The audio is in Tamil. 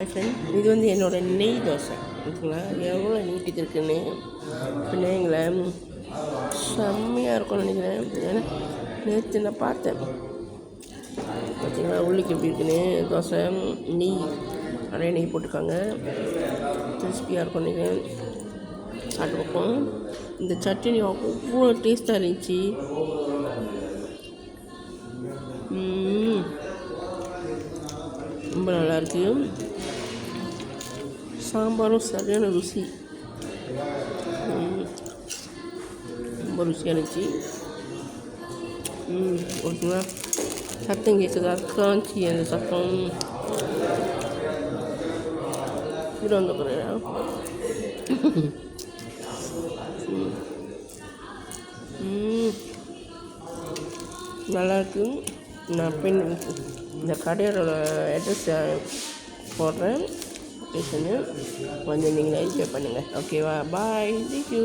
ஃப்ரெண்ட், இது வந்து என்னோடய நெய் தோசை ஓகேங்களா. எவ்வளோ நீட்டிட்டு இருக்குன்னு பிள்ளைங்களை செம்மையாக இருக்கும்னு நினைக்கிறேன். ஏன்னா நேற்று நான் பார்த்தேன் பார்த்தீங்களா உள்ளுக்கு எப்படி இருக்குன்னு. தோசை நெய் நிறைய நெய் போட்டிருக்காங்க, கிறிஸ்பியாக இருக்கும்னு நினைக்கிறேன். சாப்பிட்டு பார்ப்போம். இந்த சட்னி அவ்வளோ டேஸ்ட்டாக இருந்துச்சு. ரொம்ப நல்லாயிருக்கு. சாம்பாரும் சரியான ருசி, ரொம்ப ருசியாக இருந்துச்சு. ஓகேங்களா. சத்தம் கேட்குதா? காஞ்சி அந்த சத்தம் கூட வந்துக்கிறேன். நல்லாயிருக்கு. நான் இந்த கடையோட அட்ரஸ் போடுறேன், லொக்கேஷனு வந்து நீங்கள் என்ஜாய் பண்ணுங்கள். ஓகேவா? பாய், தேங்க்யூ.